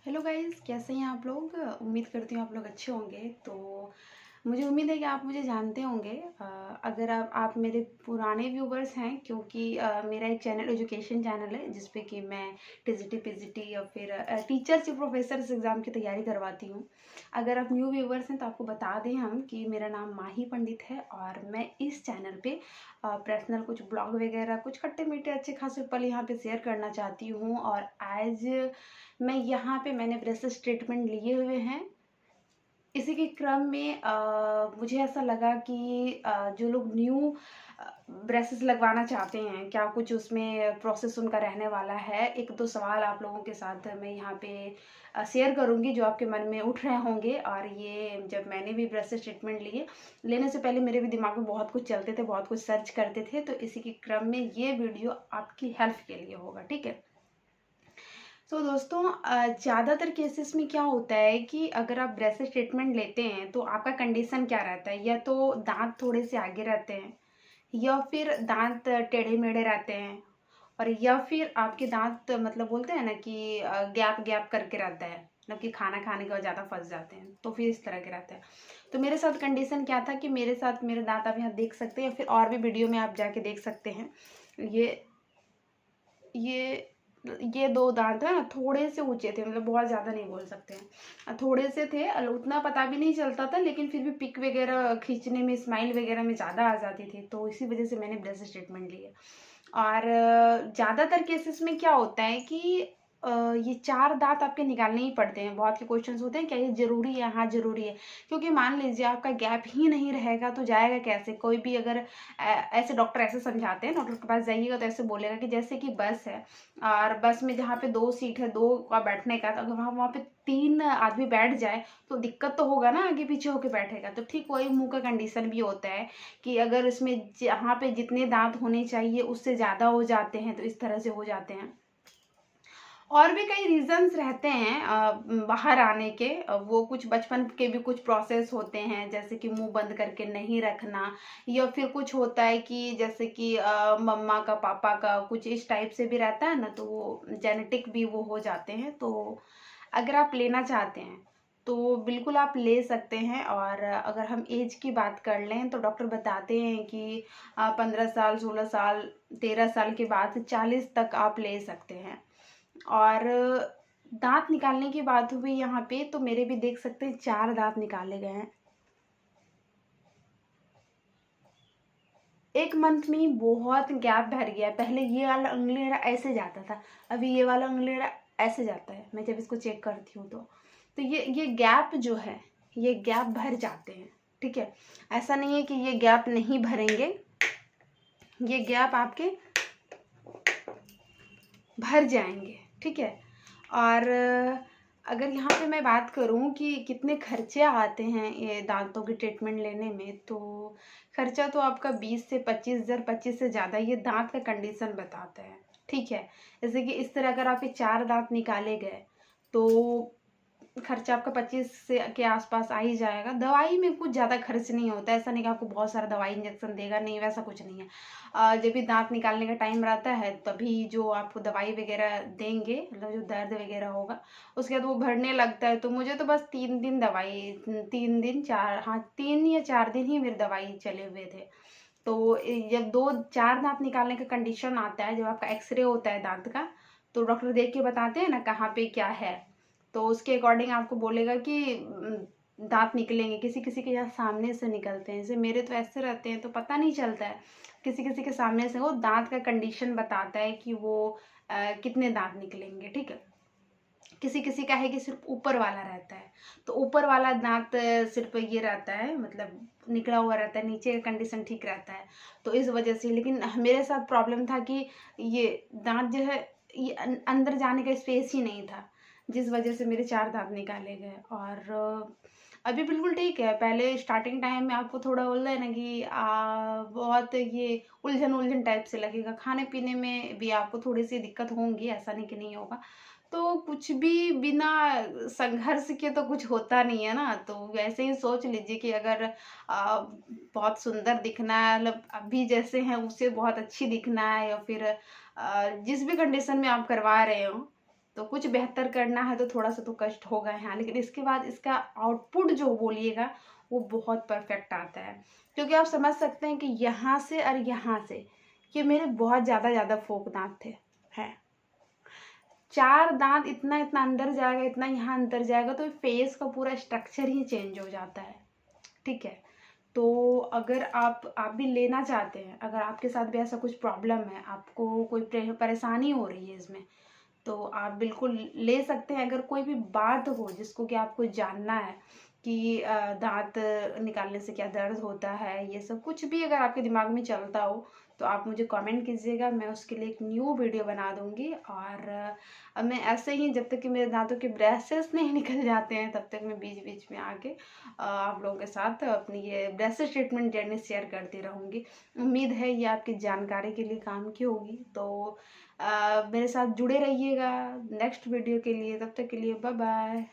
Hello guys, कैसे हैं आप लोग। उम्मीद करती हूँ आप लोग अच्छे होंगे। तो मुझे उम्मीद है कि आप मुझे जानते होंगे। अगर आप मेरे पुराने व्यूवर्स हैं, क्योंकि मेरा एक चैनल एजुकेशन चैनल है जिस पे कि मैं टीजीटी पीजीटी या फिर टीचर्स या प्रोफेसर्स एग्ज़ाम की तैयारी करवाती हूँ। अगर आप न्यू व्यूवर्स हैं तो आपको बता दें हम कि मेरा नाम माही पंडित है और मैं इस चैनल पे पर्सनल कुछ ब्लॉग वगैरह कुछ खट्टे मीठे अच्छे खासे पल यहाँ पे शेयर करना चाहती हूँ। और आज मैं यहाँ पे मैंने ब्रेसेस ट्रीटमेंट लिए हुए हैं। इसी के क्रम में मुझे ऐसा लगा कि जो लोग न्यू ब्रेसेस लगवाना चाहते हैं, क्या कुछ उसमें प्रोसेस उनका रहने वाला है। एक दो सवाल आप लोगों के साथ मैं यहाँ पे शेयर करूँगी जो आपके मन में उठ रहे होंगे। और ये जब मैंने भी ब्रेसेस ट्रीटमेंट लेने से पहले मेरे भी दिमाग में बहुत कुछ चलते थे, बहुत कुछ सर्च करते थे। तो इसी के क्रम में ये वीडियो आपकी हेल्प के लिए होगा, ठीक है। तो दोस्तों, ज़्यादातर केसेस में क्या होता है कि अगर आप ब्रेसेस ट्रीटमेंट लेते हैं तो आपका कंडीशन क्या रहता है, या तो दांत थोड़े से आगे रहते हैं, या फिर दांत टेढ़े मेढ़े रहते हैं, और या फिर आपके दांत मतलब बोलते हैं ना कि गैप गैप करके रहता है, मतलब कि खाना खाने के बाद ज़्यादा फंस जाते हैं, तो फिर इस तरह के रहता है। तो मेरे साथ कंडीशन क्या था कि मेरे साथ मेरे दांत आप यहाँ देख सकते हैं, या फिर और भी वीडियो में आप जाके देख सकते हैं। ये ये ये दो दांत है ना, थोड़े से ऊंचे थे, मतलब बहुत ज़्यादा नहीं बोल सकते हैं, थोड़े से थे। उतना पता भी नहीं चलता था, लेकिन फिर भी पिक वगैरह खींचने में, स्माइल वगैरह में ज़्यादा आ जाती थी। तो इसी वजह से मैंने ब्रेसेस ट्रीटमेंट लिया। और ज़्यादातर केसेस में क्या होता है कि ये 4 दाँत आपके निकालने ही पड़ते हैं। बहुत के क्वेश्चंस होते हैं, क्या ये ज़रूरी है? हाँ, ज़रूरी है। क्योंकि मान लीजिए आपका गैप ही नहीं रहेगा तो जाएगा कैसे? कोई भी अगर ऐसे डॉक्टर ऐसे समझाते हैं, डॉक्टर के पास जाइएगा तो ऐसे बोलेगा कि जैसे कि बस है, और बस में जहाँ पे 2 सीट है, 2 का बैठने का, तो अगर वहाँ पे 3 आदमी बैठ जाए तो दिक्कत तो होगा ना, आगे पीछे होके बैठेगा। तो ठीक वही मुँह का कंडीशन भी होता है कि अगर इसमें जहाँ पे जितने दाँत होने चाहिए उससे ज़्यादा हो जाते हैं, तो इस तरह से हो जाते हैं। और भी कई रीजंस रहते हैं बाहर आने के। वो कुछ बचपन के भी कुछ प्रोसेस होते हैं, जैसे कि मुंह बंद करके नहीं रखना, या फिर कुछ होता है कि जैसे कि मम्मा का पापा का कुछ इस टाइप से भी रहता है ना, तो वो जेनेटिक भी वो हो जाते हैं। तो अगर आप लेना चाहते हैं तो बिल्कुल आप ले सकते हैं। और अगर हम एज की बात कर लें तो डॉक्टर बताते हैं कि 15 साल, 16 साल, 13 साल के बाद 40 तक आप ले सकते हैं। और दांत निकालने की बात हुई यहाँ पे, तो मेरे भी देख सकते हैं 4 दांत निकाले गए हैं 1 मंथ में ही। बहुत गैप भर गया। पहले ये वाला उंगली ऐसे जाता था, अभी ये वाला उंगली ऐसे जाता है, मैं जब इसको चेक करती हूँ तो ये गैप जो है, ये गैप भर जाते हैं, ठीक है। ऐसा नहीं है कि ये गैप नहीं भरेंगे, ये गैप आपके भर जाएंगे, ठीक है। और अगर यहाँ पे मैं बात करूँ कि कितने खर्चे आते हैं ये दांतों की ट्रीटमेंट लेने में, तो खर्चा तो आपका 20 से 25 हज़ार, 25 से ज़्यादा, ये दांत का कंडीशन बताता है, ठीक है। जैसे कि इस तरह अगर आपके 4 दांत निकाले गए तो खर्चा आपका 25 से के आसपास आ ही जाएगा। दवाई में कुछ ज़्यादा खर्च नहीं होता है, ऐसा नहीं कि आपको बहुत सारा दवाई इंजेक्शन देगा, नहीं वैसा कुछ नहीं है। जब भी दांत निकालने का टाइम रहता है तभी जो आपको दवाई वगैरह देंगे, मतलब जो दर्द वगैरह होगा उसके बाद वो भरने लगता है। तो मुझे तो बस 3 दिन दवाई, 3 दिन 4, हाँ 3 या 4 दिन ही मेरी दवाई चले हुए थे। तो जब 2-4 दांत निकालने का कंडीशन आता है, जब आपका एक्सरे होता है दांत का, तो डॉक्टर देख के बताते हैं ना कहाँ पे क्या है, तो उसके अकॉर्डिंग आपको बोलेगा कि दांत निकलेंगे। किसी किसी के यहाँ सामने से निकलते हैं, जैसे मेरे तो ऐसे रहते हैं तो पता नहीं चलता है। किसी किसी के सामने से, वो दांत का कंडीशन बताता है कि वो कितने दांत निकलेंगे, ठीक है। किसी किसी का है कि सिर्फ ऊपर वाला रहता है, तो ऊपर वाला दांत सिर्फ ये रहता है, मतलब निकला हुआ रहता है, नीचे का कंडीशन ठीक रहता है। तो इस वजह से, लेकिन मेरे साथ प्रॉब्लम था कि ये दांत जो है, ये अंदर जाने का स्पेस ही नहीं था, जिस वजह से मेरे 4 दांत निकाले गए। और अभी बिल्कुल ठीक है। पहले स्टार्टिंग टाइम में आपको थोड़ा बोलते हैं ना कि बहुत ये उलझन उलझन टाइप से लगेगा, खाने पीने में भी आपको थोड़ी सी दिक्कत होंगी, ऐसा नहीं कि नहीं होगा। तो कुछ भी बिना संघर्ष के तो कुछ होता नहीं है ना। तो वैसे ही सोच लीजिए कि अगर बहुत सुंदर दिखना है, मतलब अभी जैसे हैं उससे बहुत अच्छी दिखना है, या फिर जिस भी कंडीशन में आप करवा रहे हो, तो कुछ बेहतर करना है तो थोड़ा सा तो कष्ट होगा हाँ, लेकिन इसके बाद इसका आउटपुट जो बोलिएगा वो बहुत परफेक्ट आता है। क्योंकि आप समझ सकते हैं कि यहाँ से और यहाँ से ये मेरे बहुत ज़्यादा फोक दांत थे हैं। 4 दांत इतना इतना अंदर जाएगा, इतना यहाँ अंदर जाएगा, तो फेस का पूरा स्ट्रक्चर ही चेंज हो जाता है। ठीक है, तो अगर आप भी लेना चाहते हैं, अगर आपके साथ भी ऐसा कुछ प्रॉब्लम है, आपको कोई परेशानी हो रही है इसमें, तो आप बिल्कुल ले सकते हैं। अगर कोई भी बात हो जिसको कि आपको जानना है कि दांत निकालने से क्या दर्द होता है, ये सब कुछ भी अगर आपके दिमाग में चलता हो तो आप मुझे कमेंट कीजिएगा, मैं उसके लिए एक न्यू वीडियो बना दूंगी। और अब मैं ऐसे ही जब तक कि मेरे दांतों के ब्रेसेस नहीं निकल जाते हैं तब तक मैं बीच बीच में आके आप लोगों के साथ अपनी ये ब्रेसेस ट्रीटमेंट जर्नी शेयर करती रहूँगी। उम्मीद है ये आपकी जानकारी के लिए काम की होगी। तो मेरे साथ जुड़े रहिएगा नेक्स्ट वीडियो के लिए। तब तक के लिए बाय बाय।